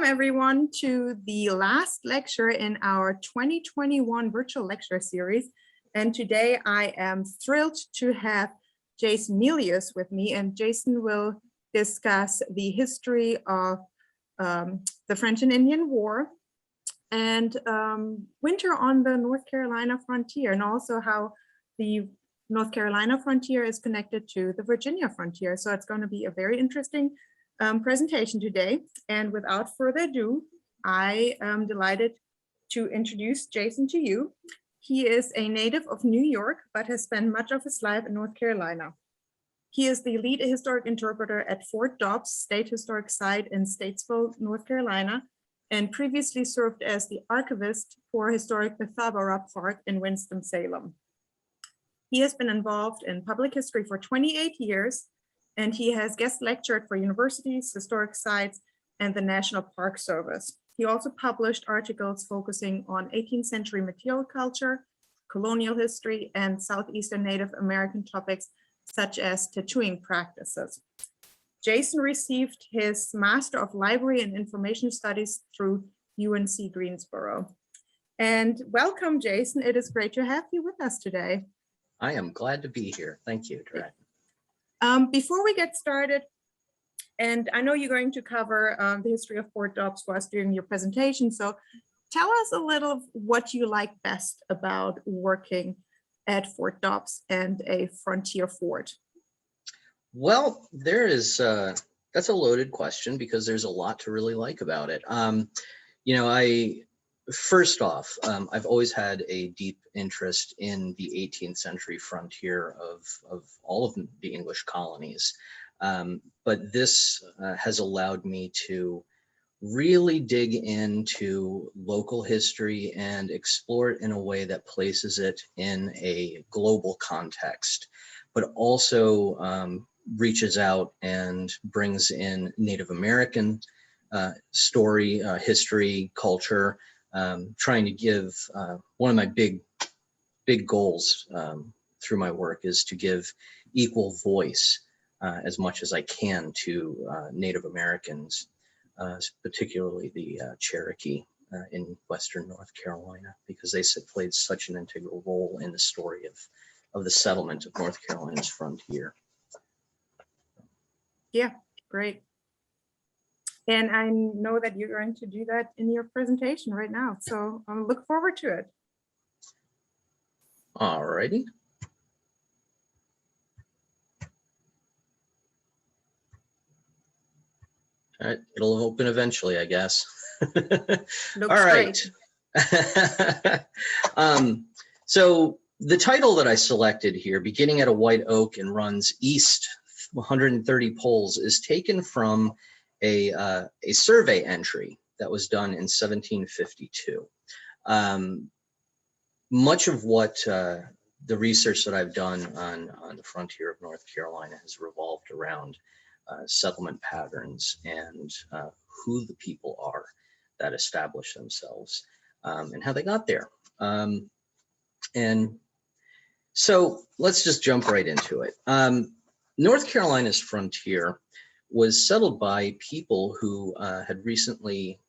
everyone to the last lecture in our 2021 virtual lecture series. And today I am thrilled to have Jason Melius with me, and Jason will discuss the history of the French and Indian War and winter on the North Carolina frontier, and also how the North Carolina frontier is connected to the Virginia frontier. So it's going to be a very interesting presentation today. And without further ado, I am delighted to introduce Jason to you. He is a native of New York, but has spent much of his life in North Carolina. He is the lead historic interpreter at Fort Dobbs State Historic Site in Statesville, North Carolina, and previously served as the archivist for historic Bethabara Park in Winston-Salem. He has been involved in public history for 28 years, and he has guest lectured for universities, historic sites, and the National Park Service. He also published articles focusing on 18th century material culture, colonial history, and Southeastern Native American topics such as tattooing practices. Jason received his Master of Library and Information Studies through UNC Greensboro. And welcome, Jason. It is great to have you with us today. I am glad to be here. Thank you, Dre. Before we get started, and I know you're going to cover the history of Fort Dobbs for us during your presentation, so tell us a little what you like best about working at Fort Dobbs and a frontier fort. Well, that's a loaded question because there's a lot to really like about it. First off, I've always had a deep interest in the 18th century frontier of all of the English colonies. But this has allowed me to really dig into local history and explore it in a way that places it in a global context, but also reaches out and brings in Native American story, history, culture, trying to give one of my big goals through my work is to give equal voice as much as I can to Native Americans, particularly the Cherokee in Western North Carolina, because they played such an integral role in the story of the settlement of North Carolina's frontier. Yeah, great. And I know that you're going to do that in your presentation right now. So I look forward to it. All righty. All right, it'll open eventually, I guess. Looks all right. So the title that I selected here, beginning at a white oak and runs east 130 poles, is taken from a survey entry that was done in 1752. Much of what the research that I've done on the frontier of North Carolina has revolved around settlement patterns and who the people are that establish themselves and how they got there. And so let's just jump right into it. North Carolina's frontier was settled by people who had recently,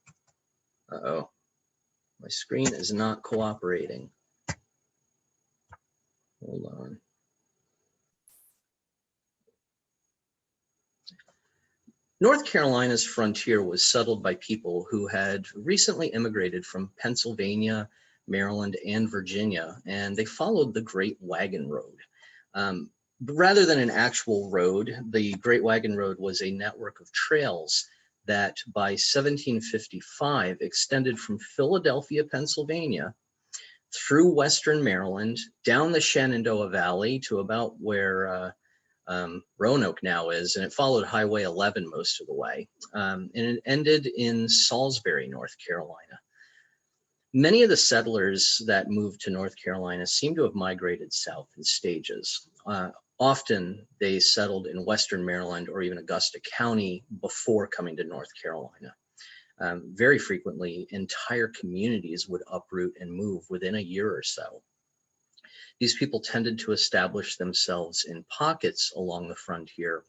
uh-oh, my screen is not cooperating. Hold on. North Carolina's frontier was settled by people who had recently immigrated from Pennsylvania, Maryland, and Virginia, and they followed the Great Wagon Road. But rather than an actual road, the Great Wagon Road was a network of trails that by 1755 extended from Philadelphia, Pennsylvania, through Western Maryland, down the Shenandoah Valley to about where Roanoke now is, and it followed Highway 11 most of the way, and it ended in Salisbury, North Carolina. Many of the settlers that moved to North Carolina seem to have migrated south in stages. Often they settled in Western Maryland or even Augusta County before coming to North Carolina. Very frequently, entire communities would uproot and move within a year or so. These people tended to establish themselves in pockets along the frontier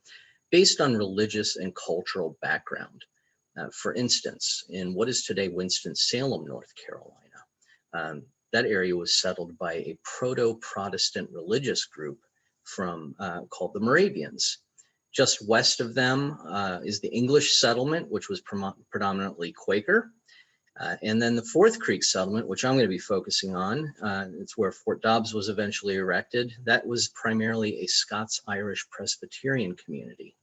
based on religious and cultural background. For instance, in what is today Winston-Salem, North Carolina, that area was settled by a proto-Protestant religious group from called the Moravians. Just west of them is the English settlement, which was predominantly Quaker. And then the Fourth Creek settlement, which I'm going to be focusing on, it's where Fort Dobbs was eventually erected. That was primarily a Scots-Irish Presbyterian community.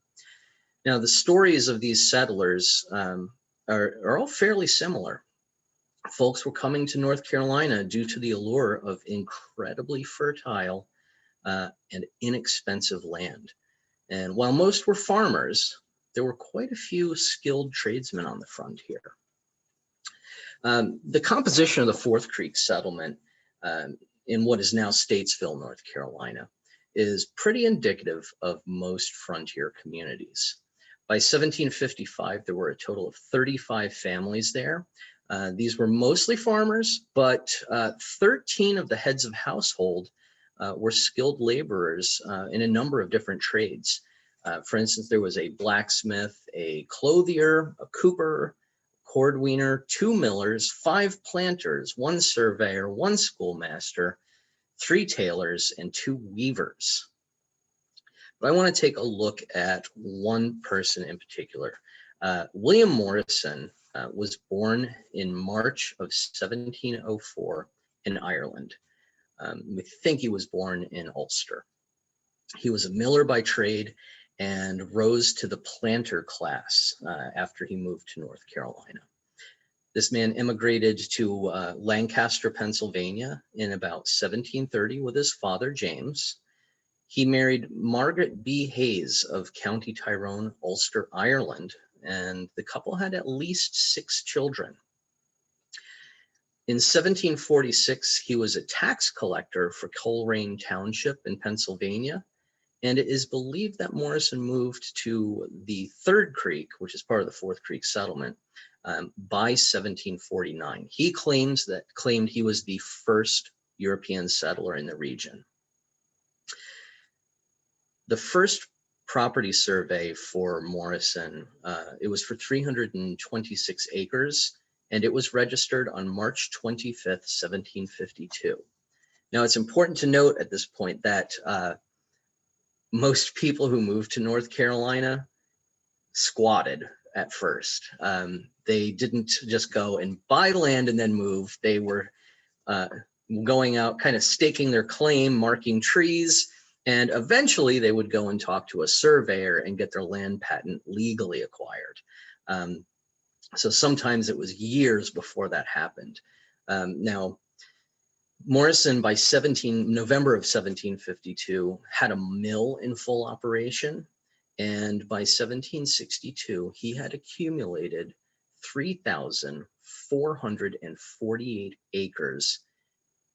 Now, the stories of these settlers are all fairly similar. Folks were coming to North Carolina due to the allure of incredibly fertile and inexpensive land. And while most were farmers, there were quite a few skilled tradesmen on the frontier. The composition of the Fourth Creek settlement in what is now Statesville, North Carolina, is pretty indicative of most frontier communities. By 1755, there were a total of 35 families there. These were mostly farmers, but 13 of the heads of household were skilled laborers in a number of different trades. For instance, there was a blacksmith, a clothier, a cooper, cordweaner, 2 millers, 5 planters, 1 surveyor, 1 schoolmaster, 3 tailors, and 2 weavers. But I want to take a look at one person in particular. William Morrison was born in March of 1704 in Ireland. We think he was born in Ulster. He was a miller by trade and rose to the planter class after he moved to North Carolina. This man immigrated to Lancaster, Pennsylvania in about 1730 with his father, James. He married Margaret B. Hayes of County Tyrone, Ulster, Ireland, and the couple had at least 6 children. In 1746, he was a tax collector for Coleraine Township in Pennsylvania, and it is believed that Morrison moved to the Third Creek, which is part of the Fourth Creek settlement, by 1749. He claimed he was the first European settler in the region. The first property survey for Morrison, it was for 326 acres, and it was registered on March 25th, 1752. Now, it's important to note at this point that most people who moved to North Carolina squatted at first. They didn't just go and buy land and then move. They were going out, kind of staking their claim, marking trees, and eventually they would go and talk to a surveyor and get their land patent legally acquired. So sometimes it was years before that happened. Now, Morrison, by November of 1752, had a mill in full operation. And by 1762, he had accumulated 3,448 acres.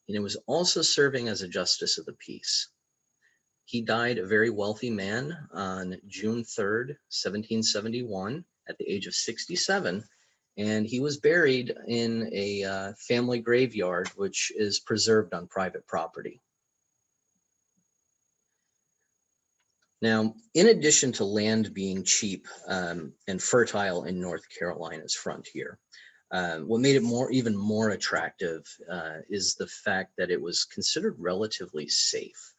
And it was also serving as a justice of the peace. He died a very wealthy man on June 3rd, 1771, at the age of 67. And he was buried in a family graveyard, which is preserved on private property. Now, in addition to land being cheap and fertile in North Carolina's frontier, what made it even more attractive is the fact that it was considered relatively safe.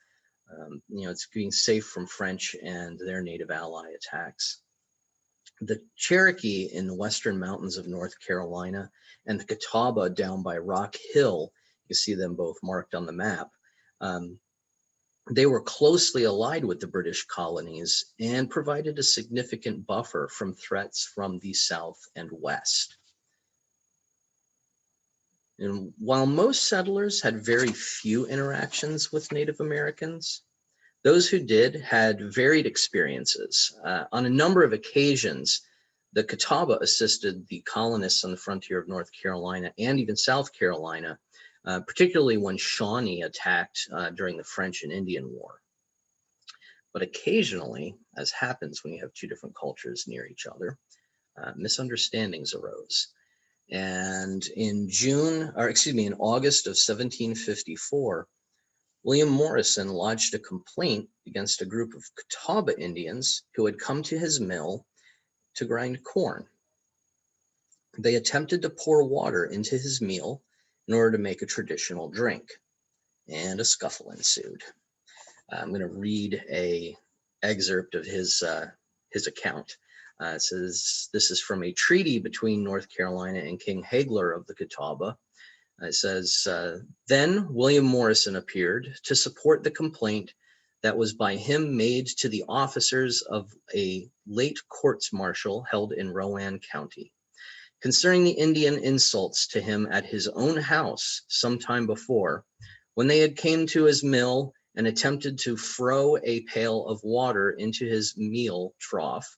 It's being safe from French and their native ally attacks. The Cherokee in the western mountains of North Carolina and the Catawba down by Rock Hill, you see them both marked on the map, they were closely allied with the British colonies and provided a significant buffer from threats from the south and west. And while most settlers had very few interactions with Native Americans, those who did had varied experiences. On a number of occasions, the Catawba assisted the colonists on the frontier of North Carolina and even South Carolina, particularly when Shawnee attacked during the French and Indian War. But occasionally, as happens when you have two different cultures near each other, misunderstandings arose. And in August of 1754, William Morrison lodged a complaint against a group of Catawba Indians who had come to his mill to grind corn. they attempted to pour water into his meal in order to make a traditional drink, and a scuffle ensued. I'm going to read a excerpt of his account. It says, this is from a treaty between North Carolina and King Hagler of the Catawba. It says, then William Morrison appeared to support the complaint that was by him made to the officers of a late courts-martial held in Rowan County, concerning the Indian insults to him at his own house some time before, when they had came to his mill and attempted to throw a pail of water into his meal trough,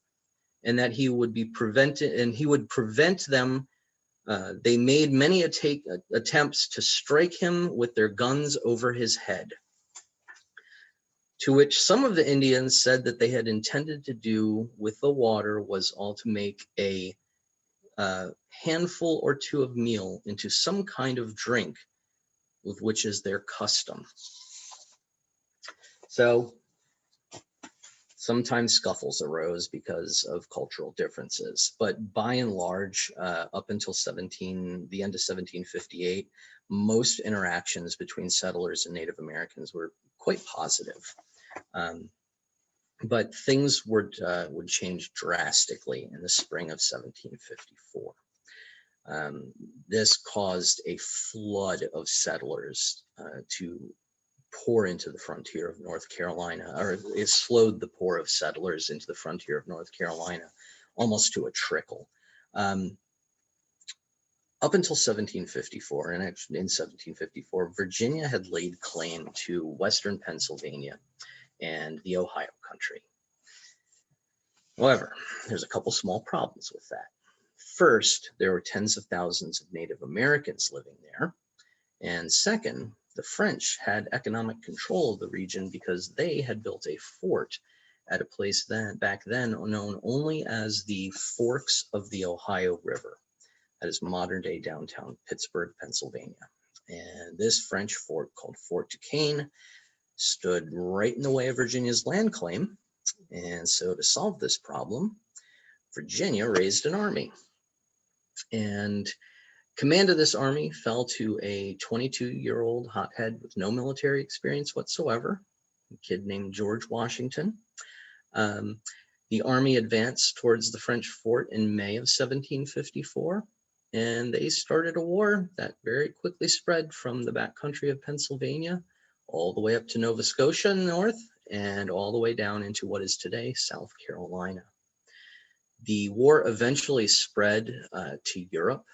and that he would be prevented, and he would prevent them. They made many attempts to strike him with their guns over his head, to which some of the Indians said that they had intended to do with the water was all to make a handful or two of meal into some kind of drink, with which is their custom. So sometimes scuffles arose because of cultural differences, but by and large, up until the end of 1758, most interactions between settlers and Native Americans were quite positive. But things would change drastically in the spring of 1754. This caused a flood of settlers to pour into the frontier of North Carolina, or it slowed the pour of settlers into the frontier of North Carolina almost to a trickle. Up until 1754, and actually in 1754, Virginia had laid claim to Western Pennsylvania and the Ohio country. However, there's a couple small problems with that. First, there were tens of thousands of Native Americans living there. And second, the French had economic control of the region because they had built a fort at a place back then known only as the Forks of the Ohio River. That is modern day downtown Pittsburgh, Pennsylvania. And this French fort, called Fort Duquesne, stood right in the way of Virginia's land claim. And so to solve this problem, Virginia raised an army. And command of this army fell to a 22-year-old hothead with no military experience whatsoever, a kid named George Washington. The army advanced towards the French fort in May of 1754, and they started a war that very quickly spread from the backcountry of Pennsylvania all the way up to Nova Scotia in the north and all the way down into what is today South Carolina. The war eventually spread to Europe,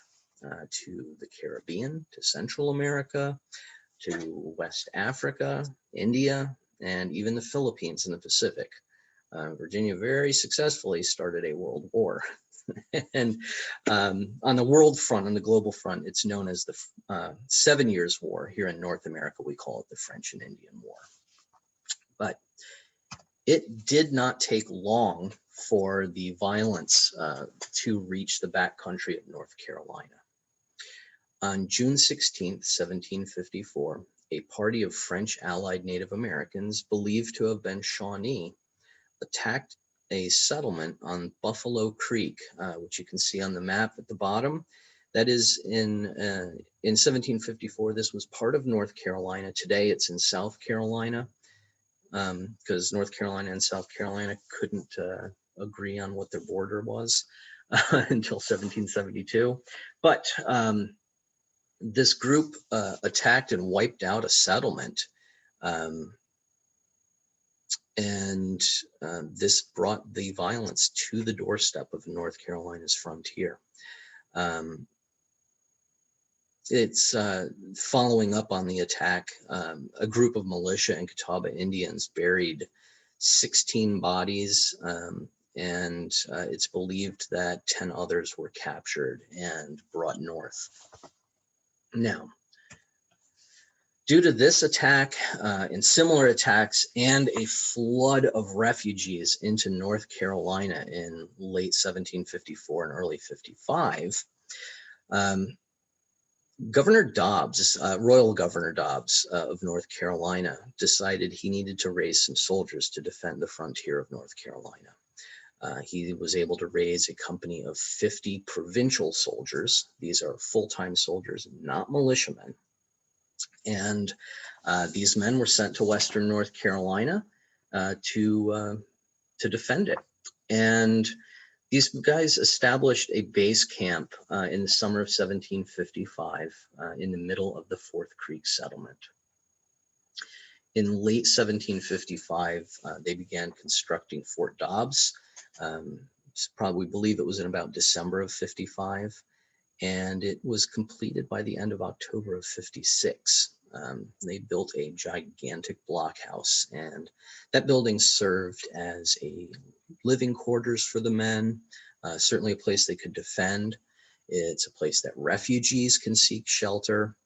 to the Caribbean, to Central America, to West Africa, India, and even the Philippines in the Pacific. Virginia very successfully started a world war. And on the world front, on the global front, it's known as the 7 Years' War. Here in North America, we call it the French and Indian War. But it did not take long for the violence to reach the backcountry of North Carolina. On June 16th, 1754, a party of French allied Native Americans believed to have been Shawnee attacked a settlement on Buffalo Creek, which you can see on the map at the bottom. That is in 1754, this was part of North Carolina. Today it's in South Carolina, because North Carolina and South Carolina couldn't agree on what their border was until 1772. But this group attacked and wiped out a settlement. And this brought the violence to the doorstep of North Carolina's frontier. It's following up on the attack. A group of militia and Catawba Indians buried 16 bodies, and it's believed that 10 others were captured and brought north. Now, due to this attack and similar attacks and a flood of refugees into North Carolina in late 1754 and early 55, Governor Dobbs, Royal Governor Dobbs of North Carolina, decided he needed to raise some soldiers to defend the frontier of North Carolina. He was able to raise a company of 50 provincial soldiers. These are full-time soldiers, not militiamen. And these men were sent to Western North Carolina to defend it. And these guys established a base camp in the summer of 1755 in the middle of the Fourth Creek settlement. In late 1755, they began constructing Fort Dobbs. Probably believe it was in about December of 55, and it was completed by the end of October of 56. They built a gigantic blockhouse, and that building served as a living quarters for the men, certainly a place they could defend. It's a place that refugees can seek shelter,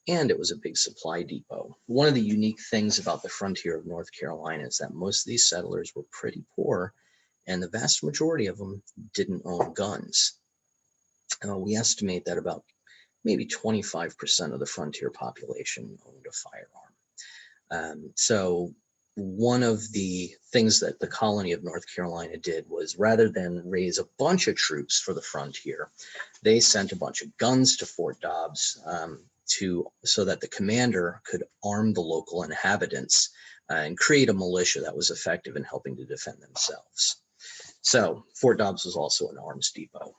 and it was a big supply depot. One of the unique things about the frontier of North Carolina is that most of these settlers were pretty poor, and the vast majority of them didn't own guns. We estimate that about maybe 25% of the frontier population owned a firearm. So one of the things that the colony of North Carolina did was, rather than raise a bunch of troops for the frontier, they sent a bunch of guns to Fort Dobbs so that the commander could arm the local inhabitants and create a militia that was effective in helping to defend themselves. So Fort Dobbs was also an arms depot.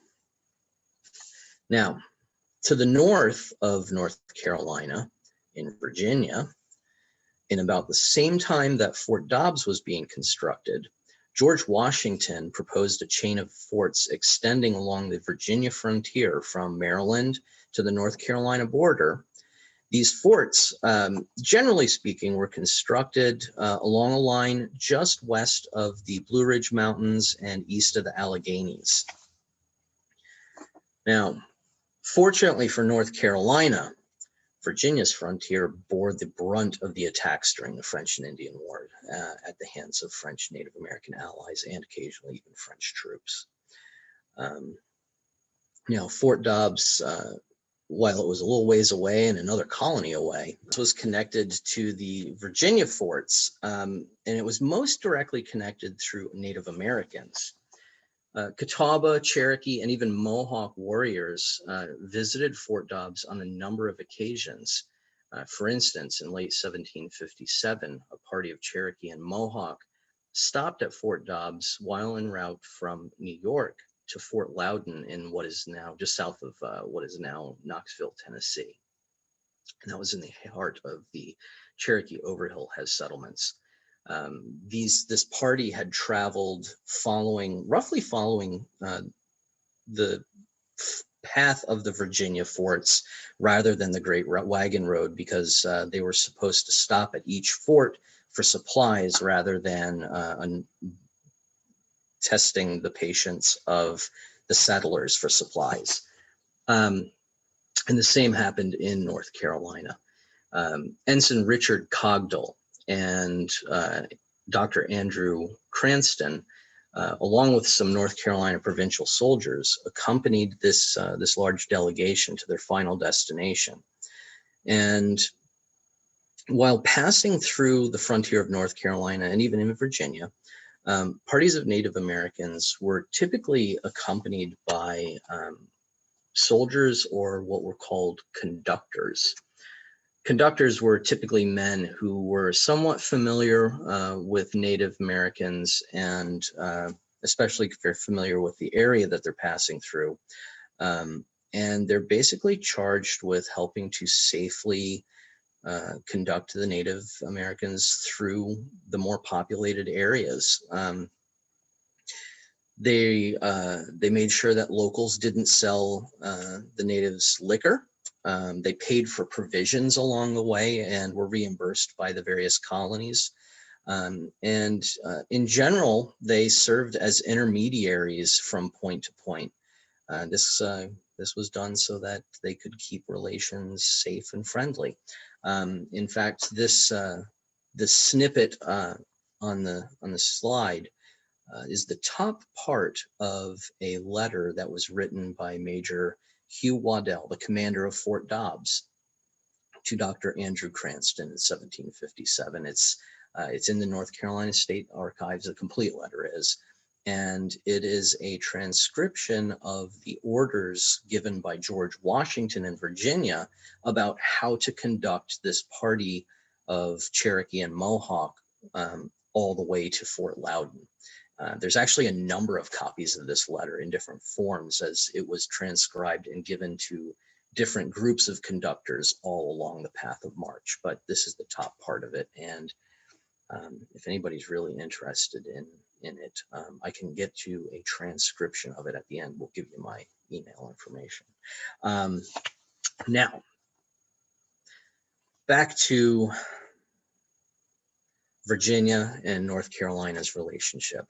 Now, to the north of North Carolina, in Virginia, in about the same time that Fort Dobbs was being constructed, George Washington proposed a chain of forts extending along the Virginia frontier from Maryland to the North Carolina border. These forts, generally speaking, were constructed along a line just west of the Blue Ridge Mountains and east of the Alleghenies. Now, fortunately for North Carolina, Virginia's frontier bore the brunt of the attacks during the French and Indian War at the hands of French Native American allies and occasionally even French troops. Fort Dobbs, while it was a little ways away and another colony away, this was connected to the Virginia forts, and it was most directly connected through Native Americans. Catawba, Cherokee, and even Mohawk warriors visited Fort Dobbs on a number of occasions. For instance, in late 1757, a party of Cherokee and Mohawk stopped at Fort Dobbs while en route from New York to Fort Loudon in what is now just south of what is now Knoxville, Tennessee. And that was in the heart of the Cherokee Overhill settlements. This party had traveled roughly following the path of the Virginia forts rather than the Great Wagon Road, because they were supposed to stop at each fort for supplies rather than testing the patience of the settlers for supplies. And the same happened in North Carolina. Ensign Richard Cogdell and Dr. Andrew Cranston, along with some North Carolina Provincial Soldiers, accompanied this large delegation to their final destination. And while passing through the frontier of North Carolina and even in Virginia, parties of Native Americans were typically accompanied by soldiers, or what were called conductors. Conductors were typically men who were somewhat familiar with Native Americans, and especially if they're familiar with the area that they're passing through. And they're basically charged with helping to safely conduct the Native Americans through the more populated areas. They made sure that locals didn't sell the natives liquor. They paid for provisions along the way and were reimbursed by the various colonies. And in general, they served as intermediaries from point to point. This was done so that they could keep relations safe and friendly. In fact, this snippet on the slide is the top part of a letter that was written by Major Hugh Waddell, the commander of Fort Dobbs, to Dr. Andrew Cranston in 1757. It's in the North Carolina State Archives. The complete letter is. And it is a transcription of the orders given by George Washington in Virginia about how to conduct this party of Cherokee and Mohawk all the way to Fort Loudon. There's actually a number of copies of this letter in different forms as it was transcribed and given to different groups of conductors all along the path of march, but this is the top part of it. And if anybody's really interested in it, I can get you a transcription of it at the end. We'll give you my email information. Now, back to Virginia and North Carolina's relationship.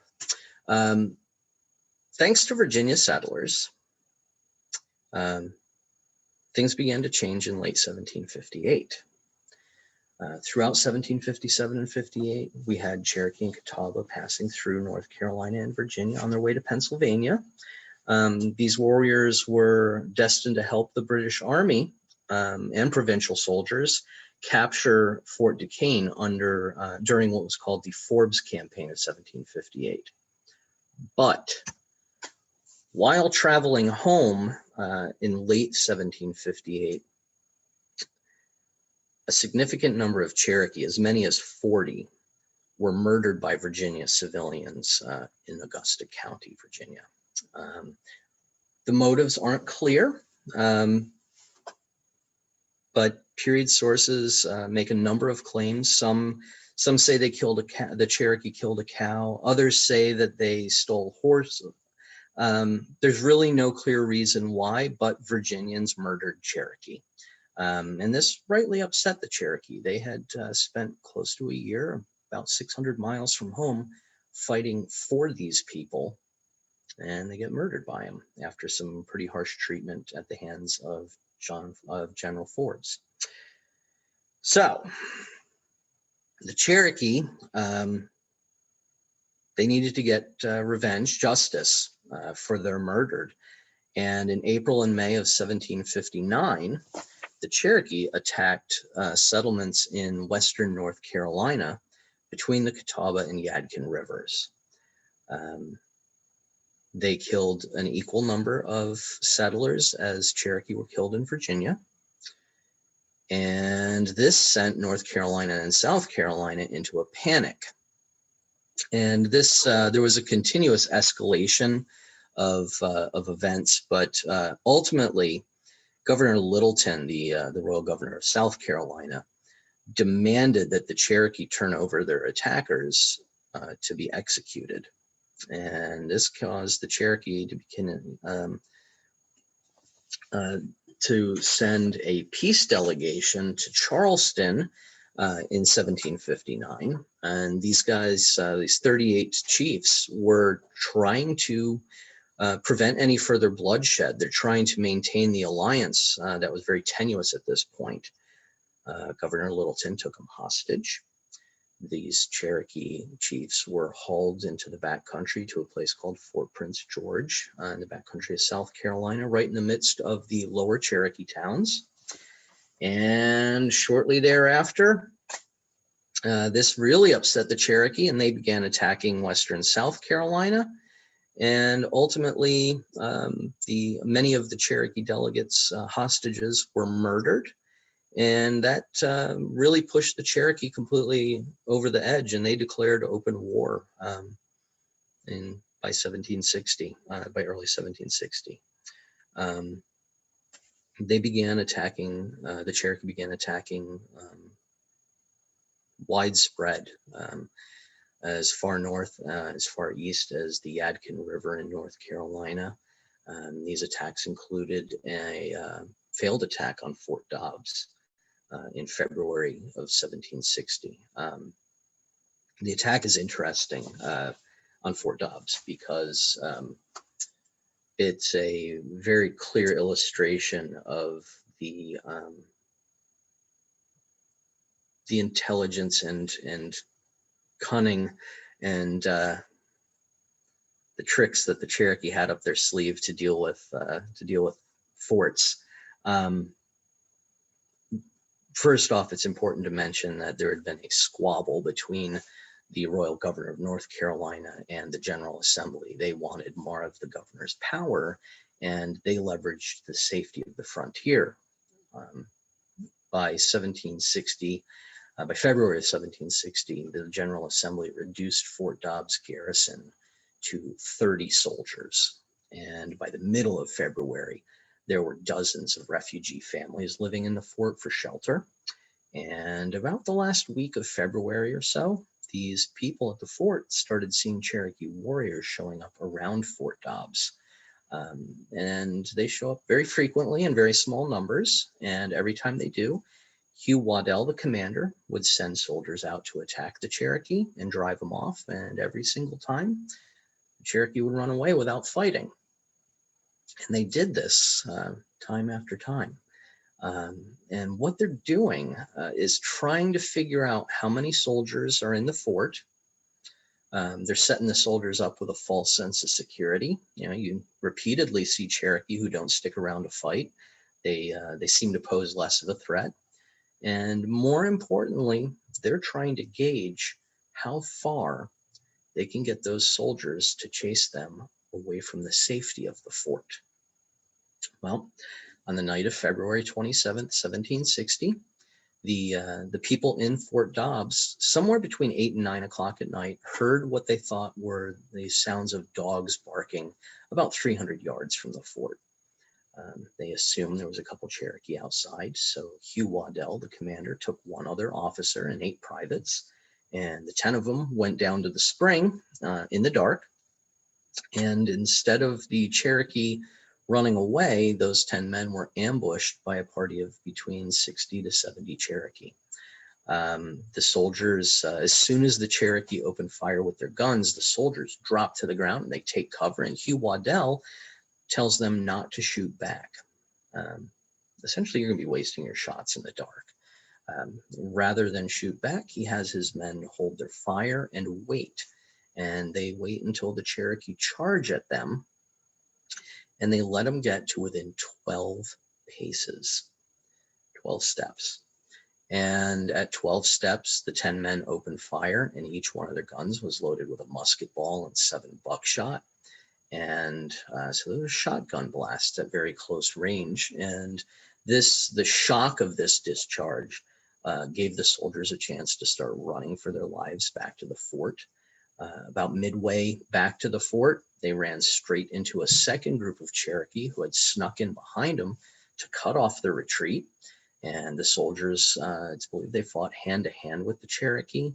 Thanks to Virginia settlers, things began to change in late 1758. Throughout 1757 and 58, we had Cherokee and Catawba passing through North Carolina and Virginia on their way to Pennsylvania. These warriors were destined to help the British Army and provincial soldiers capture Fort Duquesne during what was called the Forbes Campaign of 1758. But while traveling home in late 1758, a significant number of Cherokee, as many as 40, were murdered by Virginia civilians in Augusta County, Virginia. The motives aren't clear, but period sources make a number of claims. Some say they killed a cow, the Cherokee killed a cow. Others say that they stole horses. There's really no clear reason why, but Virginians murdered Cherokee. And this rightly upset the Cherokee. They had spent close to a year, about 600 miles from home, fighting for these people, and they get murdered by them after some pretty harsh treatment at the hands of General Forbes. So the Cherokee, they needed to get revenge, justice for their murdered. And in April and May of 1759, the Cherokee attacked settlements in western North Carolina between the Catawba and Yadkin Rivers. They killed an equal number of settlers as Cherokee were killed in Virginia. And this sent North Carolina and South Carolina into a panic. And this, there was a continuous escalation of events, but ultimately, Governor Littleton, the royal governor of South Carolina, demanded that the Cherokee turn over their attackers to be executed. And this caused the Cherokee to begin to send a peace delegation to Charleston in 1759. And these guys, these 38 chiefs, were trying to prevent any further bloodshed. They're trying to maintain the alliance that was very tenuous at this point. Governor Littleton took them hostage. These Cherokee chiefs were hauled into the backcountry to a place called Fort Prince George in the backcountry of South Carolina, right in the midst of the lower Cherokee towns. And shortly thereafter, this really upset the Cherokee, and they began attacking western South Carolina. And ultimately, many of the Cherokee delegates' hostages were murdered. And that really pushed the Cherokee completely over the edge, and they declared open war by 1760, by early 1760. They began attacking, the Cherokee began attacking widespread as far north, as far east as the Yadkin River in North Carolina. These attacks included a failed attack on Fort Dobbs in February of 1760. The attack is interesting on Fort Dobbs because it's a very clear illustration of the intelligence and cunning and the tricks that the Cherokee had up their sleeve to deal with forts. First off, it's important to mention that there had been a squabble between the royal governor of North Carolina and the General Assembly. They wanted more of the governor's power, and they leveraged the safety of the frontier. By 1760, by February of 1760, the General Assembly reduced Fort Dobbs garrison to 30 soldiers. And by the middle of February, there were dozens of refugee families living in the fort for shelter. And about the last week of February or so, these people at the fort started seeing Cherokee warriors showing up around Fort Dobbs. And they show up very frequently in very small numbers. And every time they do, Hugh Waddell, the commander, would send soldiers out to attack the Cherokee and drive them off. And every single time, the Cherokee would run away without fighting. And they did this time after time. And what they're doing is trying to figure out how many soldiers are in the fort. They're setting the soldiers up with a false sense of security. You know, you repeatedly see Cherokee who don't stick around to fight. They seem to pose less of a threat. And more importantly, they're trying to gauge how far they can get those soldiers to chase them away from the safety of the fort. Well, on the night of February 27th, 1760, the people in Fort Dobbs, somewhere between 8 and 9 o'clock at night, heard what they thought were the sounds of dogs barking about 300 yards from the fort. They assumed there was a couple Cherokee outside, so Hugh Waddell, the commander, took one other officer and 8 privates, and the 10 of them went down to the spring in the dark. And instead of the Cherokee running away, those 10 men were ambushed by a party of between 60 to 70 Cherokee. The soldiers, as soon as the Cherokee opened fire with their guns, the soldiers drop to the ground and they take cover, and Hugh Waddell tells them not to shoot back. Essentially, you're going to be wasting your shots in the dark. Rather than shoot back, he has his men hold their fire and wait. And they wait until the Cherokee charge at them, and they let them get to within 12 paces, 12 steps. And at 12 steps, the 10 men opened fire, and each one of their guns was loaded with a musket ball and 7 buckshot. And so there was shotgun blasts at very close range. And the shock of this discharge gave the soldiers a chance to start running for their lives back to the fort. About midway back to the fort, they ran straight into a second group of Cherokee who had snuck in behind them to cut off their retreat. And the soldiers, it's believed they fought hand to hand with the Cherokee.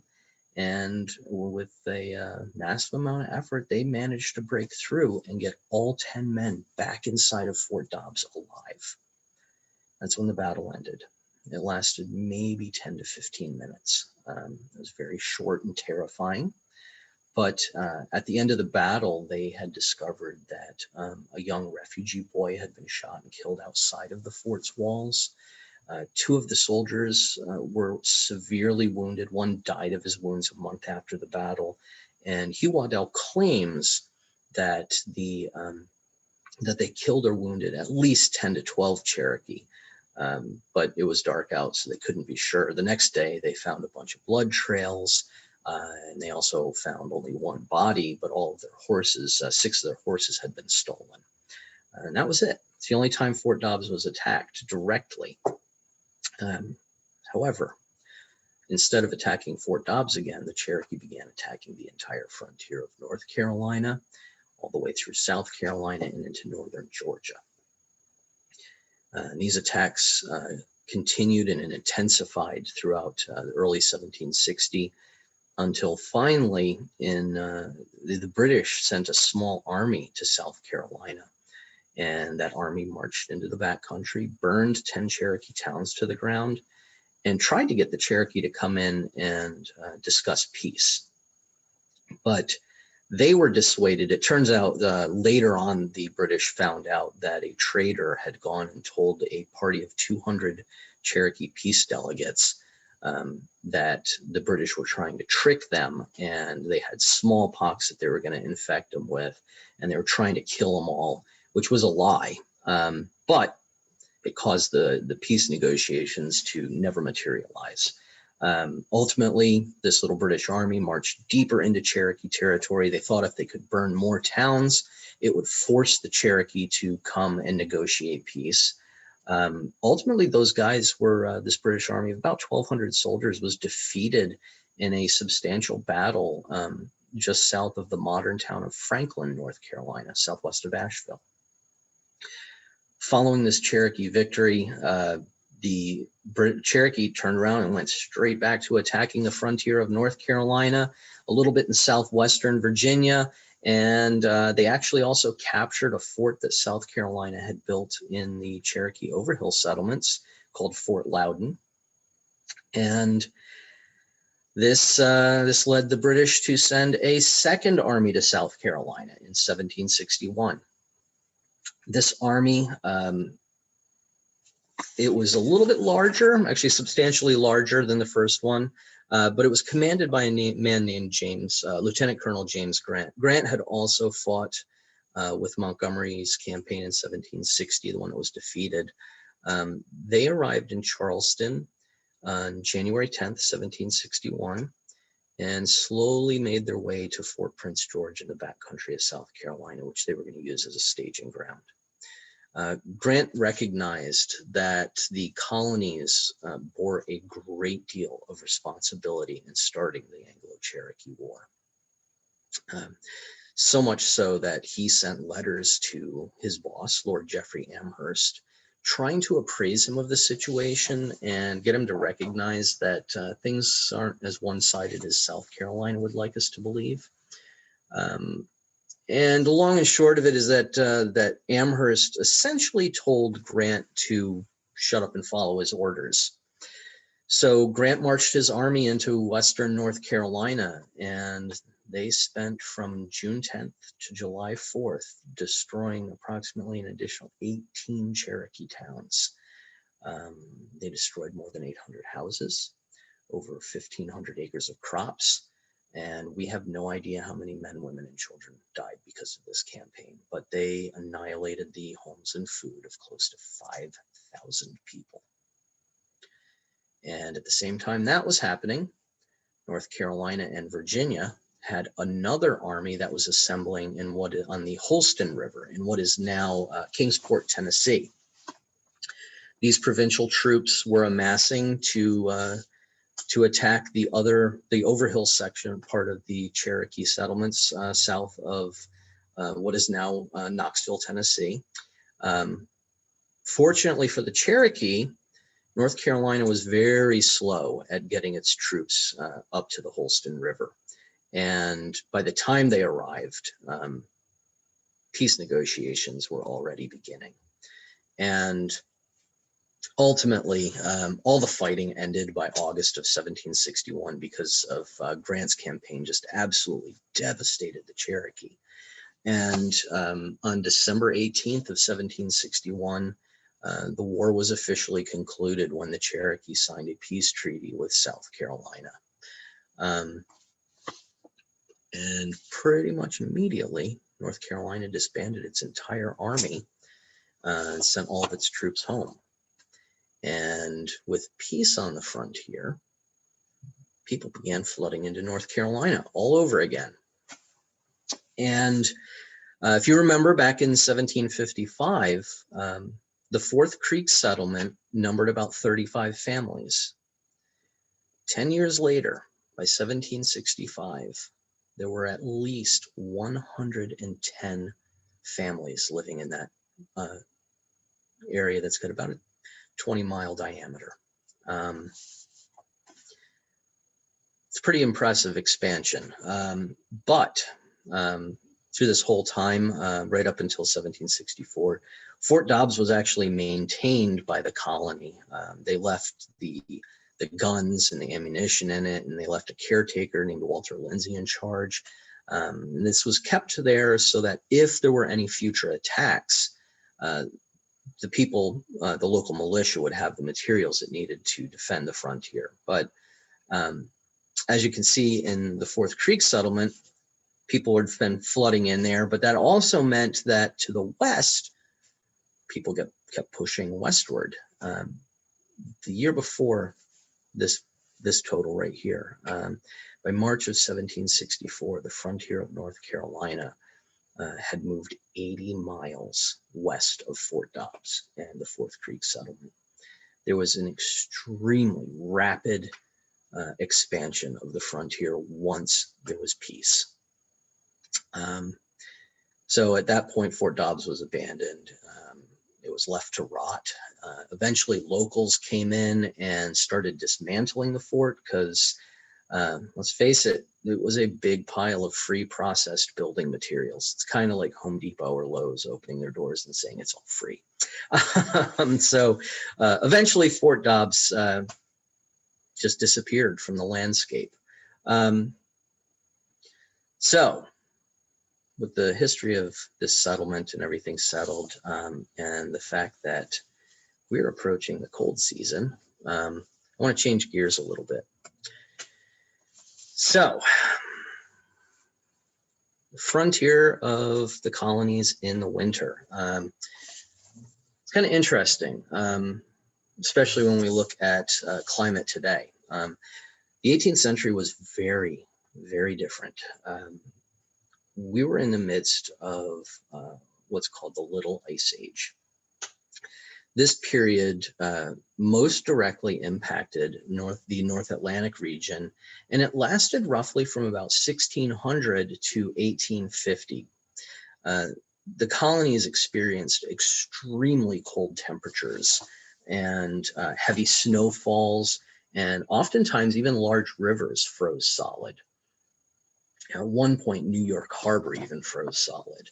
And with a massive amount of effort, they managed to break through and get all 10 men back inside of Fort Dobbs alive. That's when the battle ended. It lasted maybe 10 to 15 minutes. It was very short and terrifying. But at the end of the battle, they had discovered that a young refugee boy had been shot and killed outside of the fort's walls. 2 of the soldiers were severely wounded. One died of his wounds a month after the battle. And Hugh Waddell claims that that they killed or wounded at least 10 to 12 Cherokee. But it was dark out, so they couldn't be sure. The next day, they found a bunch of blood trails. And they also found only 1 body, but all of their horses, 6 of their horses had been stolen. And that was it. It's the only time Fort Dobbs was attacked directly. However, instead of attacking Fort Dobbs again, the Cherokee began attacking the entire frontier of North Carolina, all the way through South Carolina and into northern Georgia. And these attacks continued and intensified throughout the early 1760, until finally the British sent a small army to South Carolina. And that army marched into the backcountry, burned 10 Cherokee towns to the ground, and tried to get the Cherokee to come in and discuss peace. But they were dissuaded. It turns out later on, the British found out that a traitor had gone and told a party of 200 Cherokee peace delegates that the British were trying to trick them, and they had smallpox that they were going to infect them with, and they were trying to kill them all, which was a lie. But it caused the peace negotiations to never materialize. Ultimately, this little British army marched deeper into Cherokee territory. They thought if they could burn more towns, it would force the Cherokee to come and negotiate peace. Ultimately, those guys were, this British army of about 1,200 soldiers was defeated in a substantial battle just south of the modern town of Franklin, North Carolina, southwest of Asheville. Following this Cherokee victory, the Cherokee turned around and went straight back to attacking the frontier of North Carolina, a little bit in southwestern Virginia, and they actually also captured a fort that South Carolina had built in the Cherokee Overhill settlements called Fort Loudon. And this led the British to send a second army to South Carolina in 1761. This army, it was a little bit larger, actually substantially larger than the first one, but it was commanded by a man named Lieutenant Colonel James Grant. Grant had also fought with Montgomery's campaign in 1760, the one that was defeated. They arrived in Charleston on January 10th, 1761, and slowly made their way to Fort Prince George in the backcountry of South Carolina, which they were going to use as a staging ground. Grant recognized that the colonies bore a great deal of responsibility in starting the Anglo-Cherokee War. So much so that he sent letters to his boss, Lord Jeffrey Amherst, trying to appraise him of the situation and get him to recognize that things aren't as one-sided as South Carolina would like us to believe. And the long and short of it is that that Amherst essentially told Grant to shut up and follow his orders. So Grant marched his army into western North Carolina, and they spent from June 10th to July 4th destroying approximately an additional 18 Cherokee towns. They destroyed more than 800 houses, over 1,500 acres of crops, and we have no idea how many men, women, and children died because of this campaign, but they annihilated the homes and food of close to 5,000 people. And at the same time that was happening, North Carolina and Virginia had another army that was assembling in on the Holston River in what is now Kingsport, Tennessee. These provincial troops were amassing to attack the Overhill section, part of the Cherokee settlements south of what is now Knoxville, Tennessee. Fortunately for the Cherokee, North Carolina was very slow at getting its troops up to the Holston River. And by the time they arrived, peace negotiations were already beginning. And ultimately, all the fighting ended by August of 1761 because of Grant's campaign just absolutely devastated the Cherokee. And on December 18th of 1761, the war was officially concluded when the Cherokee signed a peace treaty with South Carolina. And pretty much immediately, North Carolina disbanded its entire army and sent all of its troops home. And with peace on the frontier, people began flooding into North Carolina all over again. And if you remember, back in 1755, the Fourth Creek settlement numbered about 35 families. 10 years later, by 1765, there were at least 110 families living in that area that's got about a 20-mile diameter. It's pretty impressive expansion. But through this whole time, right up until 1764, Fort Dobbs was actually maintained by the colony. They left the guns and the ammunition in it, and they left a caretaker named Walter Lindsay in charge. And this was kept there so that if there were any future attacks, the people, the local militia would have the materials it needed to defend the frontier. But as you can see in the Fourth Creek settlement, people had been flooding in there, but that also meant that to the west, people kept pushing westward. The year before this this total right here. By March of 1764, the frontier of North Carolina had moved 80 miles west of Fort Dobbs and the Fourth Creek settlement. There was an extremely rapid expansion of the frontier once there was peace. So at that point, Fort Dobbs was abandoned. It was left to rot. Eventually, locals came in and started dismantling the fort because, let's face it, it was a big pile of free processed building materials. It's kind of like Home Depot or Lowe's opening their doors and saying it's all free. So eventually, Fort Dobbs just disappeared from the landscape. So with the history of this settlement and everything settled, and the fact that we're approaching the cold season, I want to change gears a little bit. So, the frontier of the colonies in the winter. It's kind of interesting, especially when we look at climate today. The 18th century was very, very different. We were in the midst of what's called the Little Ice Age. This period most directly impacted the North Atlantic region, and it lasted roughly from about 1600 to 1850. The colonies experienced extremely cold temperatures and heavy snowfalls, and oftentimes even large rivers froze solid. At one point, New York Harbor even froze solid.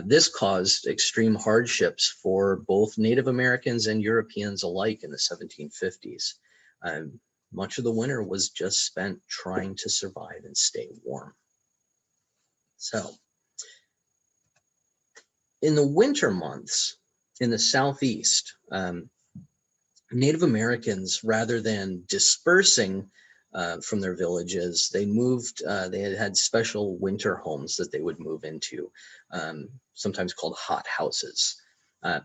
This caused extreme hardships for both Native Americans and Europeans alike in the 1750s. Much of the winter was just spent trying to survive and stay warm. So, in the winter months in the Southeast, Native Americans, rather than dispersing from their villages, they moved, they had special winter homes that they would move into, sometimes called hot houses.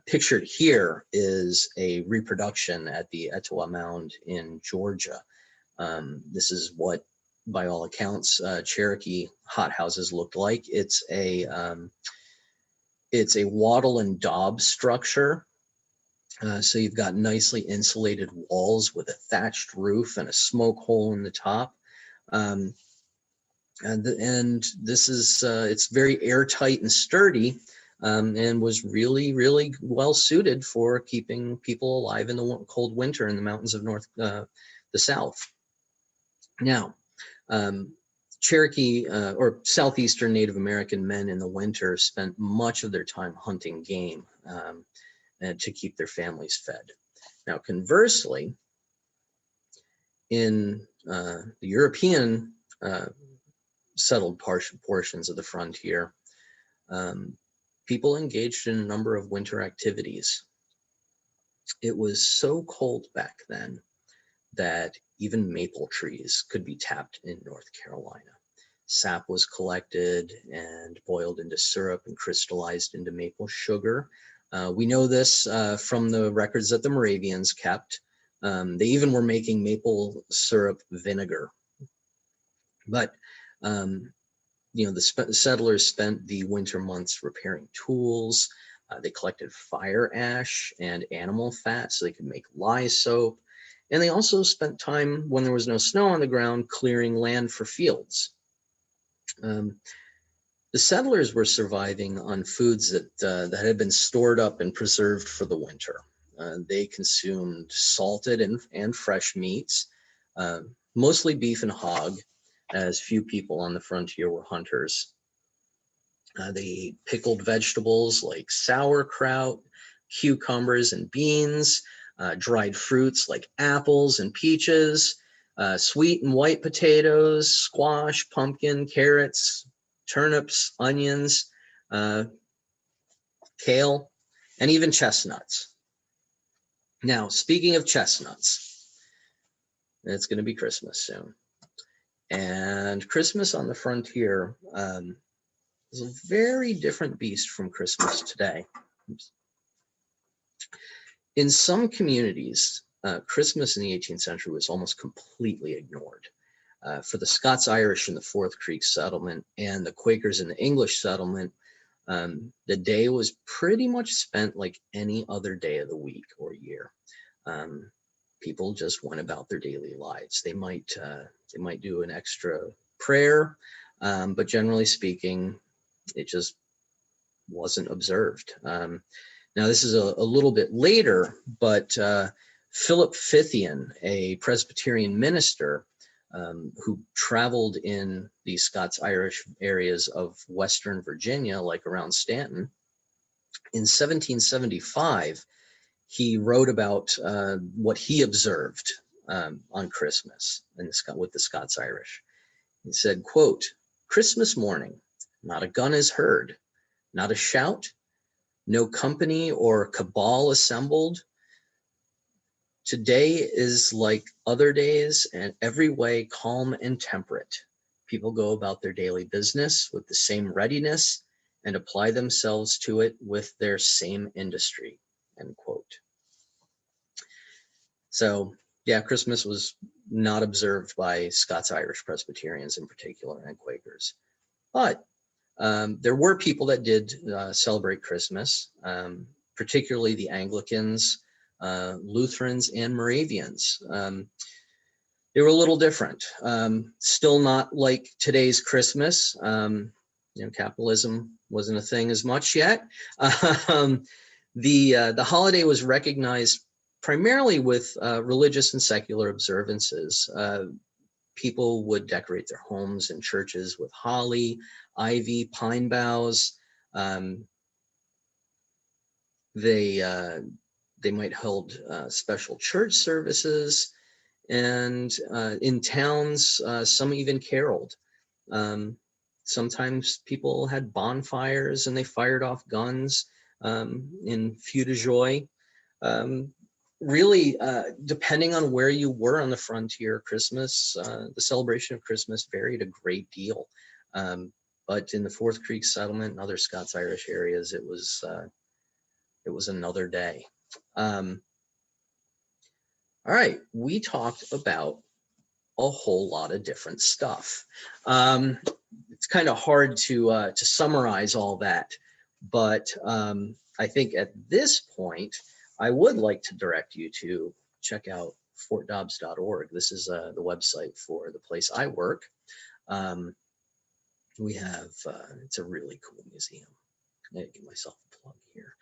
Pictured here is a reproduction at the Etowah Mound in Georgia. This is what, by all accounts, Cherokee hot houses looked like. It's a wattle and daub structure. So you've got nicely insulated walls with a thatched roof and a smoke hole in the top. And this is, it's very airtight and sturdy, and was really, really well suited for keeping people alive in the cold winter in the mountains of the South. Now, Cherokee or Southeastern Native American men in the winter spent much of their time hunting game to keep their families fed. Now, conversely, in the European settled portions of the frontier, people engaged in a number of winter activities. It was so cold back then that even maple trees could be tapped in North Carolina. Sap was collected and boiled into syrup and crystallized into maple sugar. We know this from the records that the Moravians kept. They even were making maple syrup vinegar. But the settlers spent the winter months repairing tools. They collected fire ash and animal fat so they could make lye soap. And they also spent time, when there was no snow on the ground, clearing land for fields. The settlers were surviving on foods that had been stored up and preserved for the winter. They consumed salted and fresh meats, mostly beef and hog, as few people on the frontier were hunters. They ate pickled vegetables like sauerkraut, cucumbers and beans, dried fruits like apples and peaches, sweet and white potatoes, squash, pumpkin, carrots, turnips, onions, kale, and even chestnuts. Now, speaking of chestnuts, it's going to be Christmas soon. And Christmas on the frontier is a very different beast from Christmas today. Oops. In some communities, Christmas in the 18th century was almost completely ignored. For the Scots-Irish in the Fourth Creek settlement and the Quakers in the English settlement, the day was pretty much spent like any other day of the week or year. People just went about their daily lives. They might do an extra prayer, but generally speaking, it just wasn't observed. Now this is a little bit later, but Philip Fithian, a Presbyterian minister who traveled in the Scots-Irish areas of Western Virginia, like around Stanton, in 1775, he wrote about what he observed on Christmas with the Scots-Irish. He said, quote, "Christmas morning, not a gun is heard, not a shout, no company or cabal assembled. Today is like other days and every way calm and temperate. People go about their daily business with the same readiness and apply themselves to it with their same industry," end quote. So yeah, Christmas was not observed by Scots-Irish Presbyterians in particular and Quakers. But there were people that did celebrate Christmas, particularly the Anglicans, Lutherans, and Moravians. They were a little different. Still not like today's Christmas. Capitalism wasn't a thing as much yet. The holiday was recognized primarily with religious and secular observances. People would decorate their homes and churches with holly, ivy, pine boughs. They might hold special church services, and in towns, some even caroled. Sometimes people had bonfires and they fired off guns in feu de joie. Really, depending on where you were on the frontier, Christmas, the celebration of Christmas varied a great deal. But in the Fourth Creek settlement and other Scots-Irish areas, it was another day. All right, we talked about a whole lot of different stuff. It's kind of hard to summarize all that, but I think at this point, I would like to direct you to check out fortdobbs.org. This is the website for the place I work. We have, it's a really cool museum. I'm gonna give myself a plug here.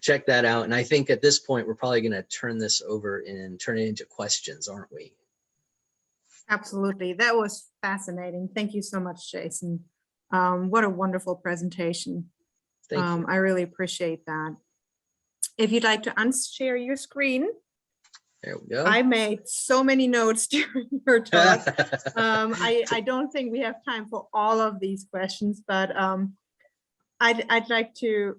Check that out. And I think at this point, we're probably gonna turn this over and turn it into questions, aren't we? Absolutely. That was fascinating. Thank you so much, Jason. What a wonderful presentation. Thank you. I really appreciate that. If you'd like to unshare your screen. There we go. I made so many notes during your talk. I don't think we have time for all of these questions, but I'd like to,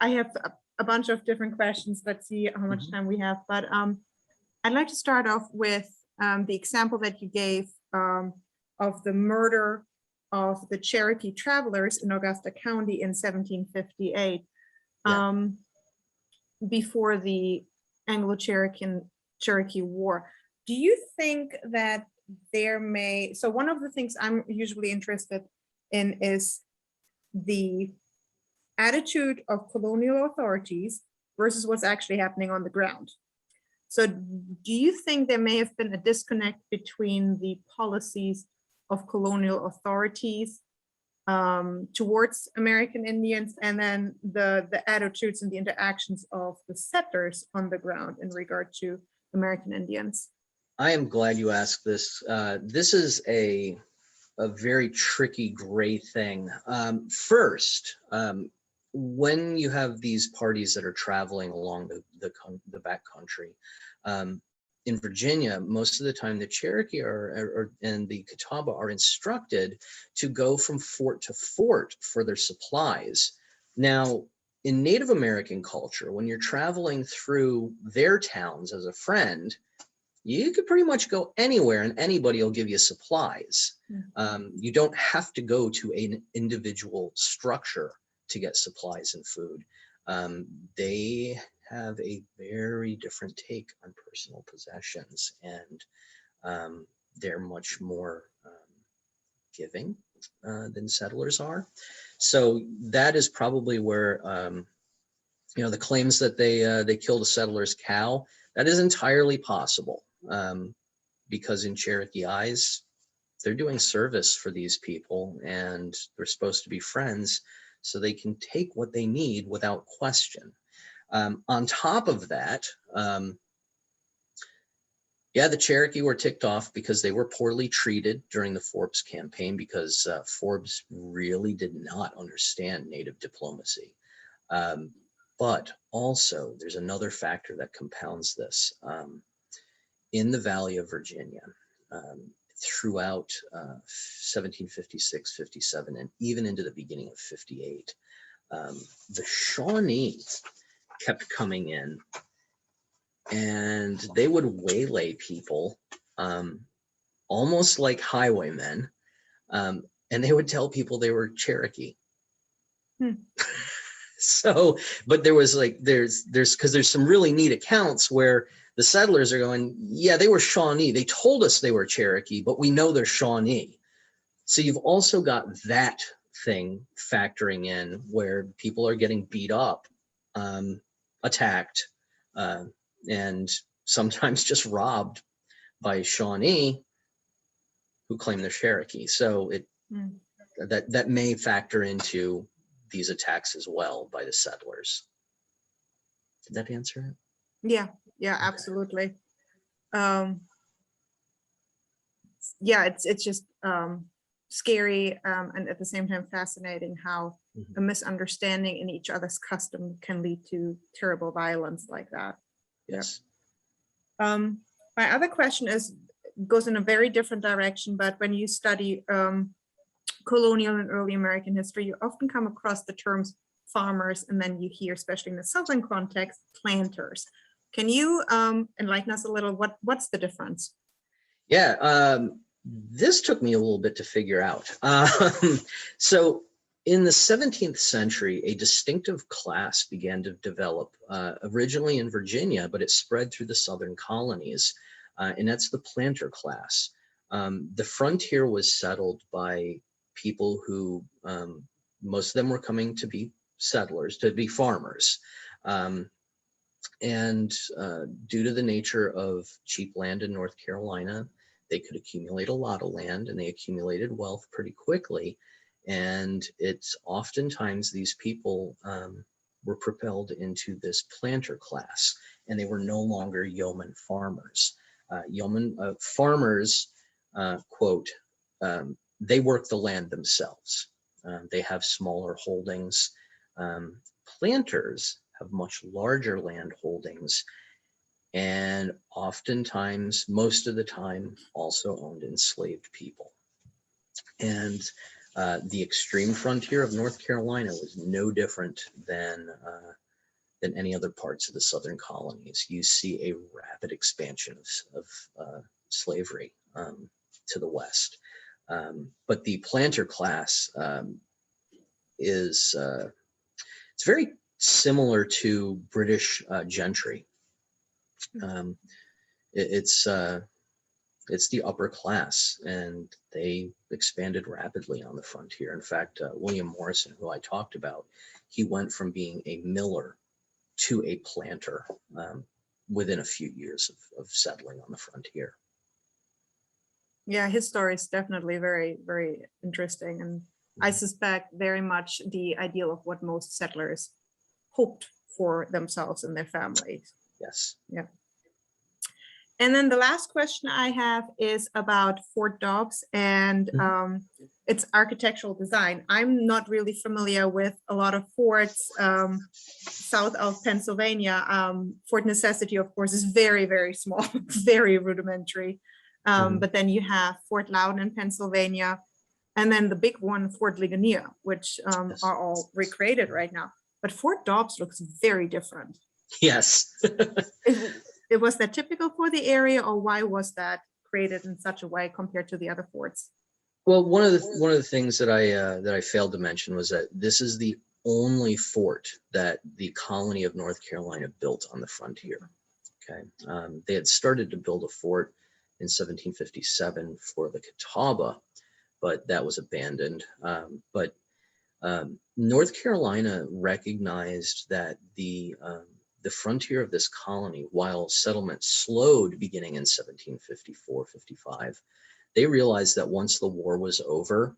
I have a bunch of different questions. Let's see how much time we have, but I'd like to start off with the example that you gave of the murder of the Cherokee travelers in Augusta County in 1758. Yeah. Before the Anglo-Cherokee War. Do you think that there may, so one of the things I'm usually interested in is the attitude of colonial authorities versus what's actually happening on the ground. So do you think there may have been a disconnect between the policies of colonial authorities towards American Indians and then the attitudes and the interactions of the settlers on the ground in regard to American Indians? I am glad you asked this. This is a very tricky gray thing. First, when you have these parties that are traveling along the back country, in Virginia, most of the time the Cherokee and the Catawba are instructed to go from fort to fort for their supplies. Now, in Native American culture, when you're traveling through their towns as a friend, you could pretty much go anywhere and anybody will give you supplies. You don't have to go to an individual structure to get supplies and food. They have a very different take on personal possessions, and they're much more giving than settlers are. So that is probably where the claims that they killed a settler's cow, that is entirely possible, because in Cherokee eyes, they're doing service for these people and they're supposed to be friends, so they can take what they need without question. On top of that, the Cherokee were ticked off because they were poorly treated during the Forbes campaign, because Forbes really did not understand Native diplomacy. But also, there's another factor that compounds this. In the Valley of Virginia, throughout 1756, 57, and even into the beginning of 58, the Shawnee kept coming in, and they would waylay people, almost like highwaymen, and they would tell people they were Cherokee. So, but there's because there's some really neat accounts where the settlers are going, yeah, they were Shawnee. They told us they were Cherokee, but we know they're Shawnee. So you've also got that thing factoring in, where people are getting beat up, attacked, and sometimes just robbed by Shawnee who claim they're Cherokee. So that may factor into these attacks as well by the settlers. Did that answer it? Yeah, absolutely. It's just scary, and at the same time fascinating how a misunderstanding in each other's custom can lead to terrible violence like that. Yes. My other question goes in a very different direction, but when you study colonial and early American history, you often come across the terms farmers, and then you hear, especially in the Southern context, planters. Can you enlighten us a little? What's the difference? Yeah, this took me a little bit to figure out. So in the 17th century, a distinctive class began to develop, originally in Virginia, but it spread through the Southern colonies, and that's the planter class. The frontier was settled by people who, most of them were coming to be settlers, to be farmers. And due to the nature of cheap land in North Carolina, they could accumulate a lot of land, and they accumulated wealth pretty quickly. And it's oftentimes these people were propelled into this planter class, and they were no longer yeoman farmers. Yeoman farmers, quote, they work the land themselves. They have smaller holdings. Planters have much larger land holdings, and oftentimes, most of the time, also owned enslaved people. And the extreme frontier of North Carolina was no different than any other parts of the Southern colonies. You see a rapid expansion of slavery to the west. But the planter class it's very similar to British gentry. It's the upper class, and they expanded rapidly on the frontier. In fact, William Morrison, who I talked about, he went from being a miller to a planter within a few years of settling on the frontier. Yeah, his story is definitely very, very interesting, and I suspect very much the ideal of what most settlers hoped for themselves and their families. Yes. Yeah. And then the last question I have is about Fort Dobbs and its architectural design. I'm not really familiar with a lot of forts south of Pennsylvania. Fort Necessity, of course, is very, very small, very rudimentary. But then you have Fort Loudon in Pennsylvania, and then the big one, Fort Ligonier, which are all recreated right now. But Fort Dobbs looks very different. Yes. Was that typical for the area, or why was that created in such a way compared to the other forts? Well, one of the things that I failed to mention was that this is the only fort that the colony of North Carolina built on the frontier. Okay, they had started to build a fort in 1757 for the Catawba, but that was abandoned. North Carolina recognized that the frontier of this colony, while settlement slowed beginning in 1754-55, they realized that once the war was over,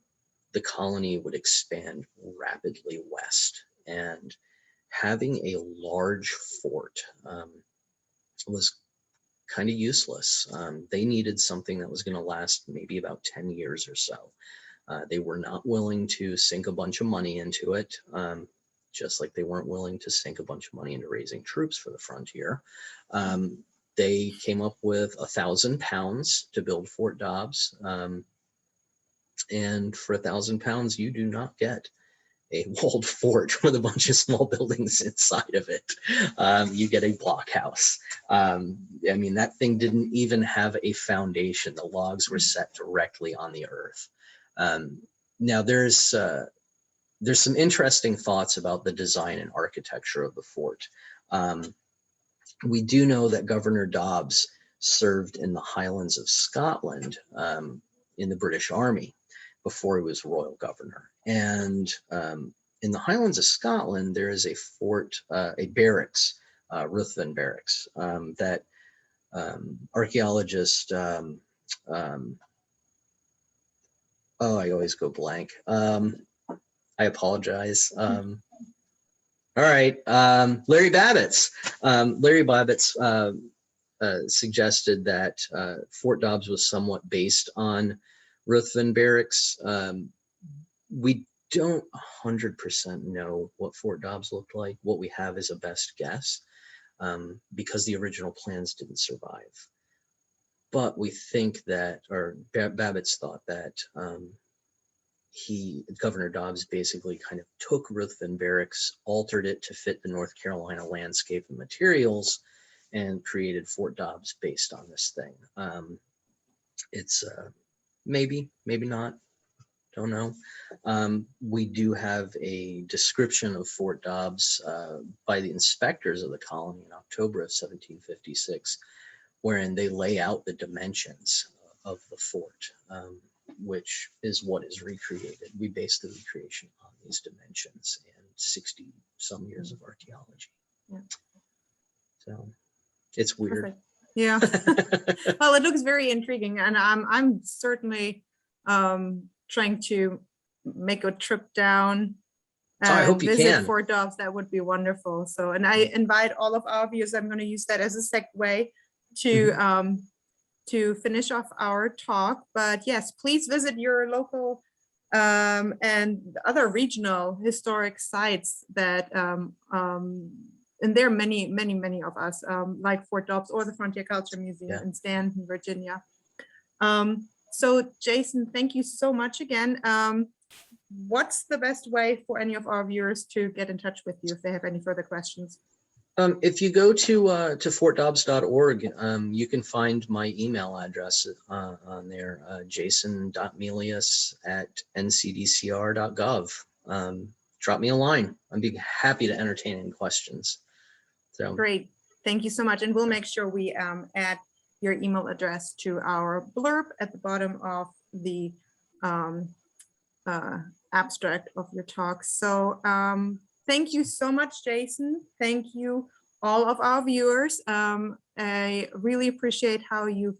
the colony would expand rapidly west, and having a large fort was kind of useless. They needed something that was going to last maybe about 10 years or so. They were not willing to sink a bunch of money into it, just like they weren't willing to sink a bunch of money into raising troops for the frontier. They came up with £1,000 to build Fort Dobbs. And for £1,000, you do not get a walled fort with a bunch of small buildings inside of it. You get a blockhouse. I mean, that thing didn't even have a foundation. The logs were set directly on the earth. Now, there's some interesting thoughts about the design and architecture of the fort. We do know that Governor Dobbs served in the Highlands of Scotland in the British Army before he was royal governor. And in the Highlands of Scotland, there is a fort, a barracks, Ruthven Barracks, that archaeologist, oh, I always go blank. I apologize. All right, Larry Babbitts. Larry Babbitts suggested that Fort Dobbs was somewhat based on Ruthven Barracks. We don't 100% know what Fort Dobbs looked like. What we have is a best guess because the original plans didn't survive. But we think that, or Babbitts thought that Governor Dobbs basically kind of took Ruthven Barracks, altered it to fit the North Carolina landscape and materials, and created Fort Dobbs based on this thing. It's maybe not, don't know. We do have a description of Fort Dobbs by the inspectors of the colony in October of 1756, wherein they lay out the dimensions of the fort, which is what is recreated. We base the recreation on these dimensions and 60 some years of archaeology. Yeah. So it's weird. Perfect. Yeah. Well, it looks very intriguing, and I'm certainly trying to make a trip down and I hope you visit can. Fort Dobbs. That would be wonderful. So, and I invite all of our viewers. I'm going to use that as a segue to finish off our talk. But yes, please visit your local and other regional historic sites that and there are many of us like Fort Dobbs or the Frontier Culture Museum in Stanton, Virginia. So Jason, thank you so much again. What's the best way for any of our viewers to get in touch with you if they have any further questions? If you go to fortdobbs.org, you can find my email address on there, jason.melius@ncdcr.gov. Drop me a line. I'd be happy to entertain any questions. So great. Thank you so much. And we'll make sure we add your email address to our blurb at the bottom of the abstract of your talk. So thank you so much, Jason. Thank you, all of our viewers. I really appreciate how you've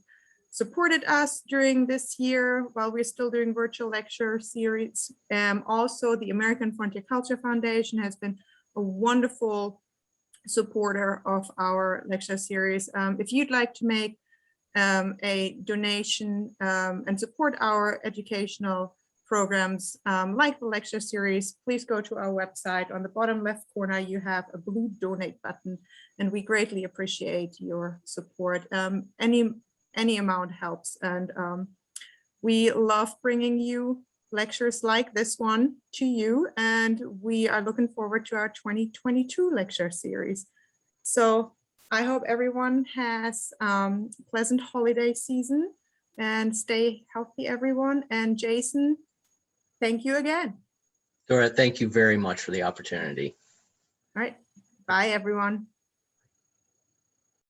supported us during this year while we're still doing virtual lecture series. Also, the American Frontier Culture Foundation has been a wonderful supporter of our lecture series. If you'd like to make a donation and support our educational programs like the lecture series, please go to our website. On the bottom left corner, you have a blue donate button, and we greatly appreciate your support. Any amount helps, and we love bringing you lectures like this one to you, and we are looking forward to our 2022 lecture series. So I hope everyone has a pleasant holiday season and stay healthy, everyone. And Jason, thank you again. Dora, thank you very much for the opportunity. All right. Bye, everyone.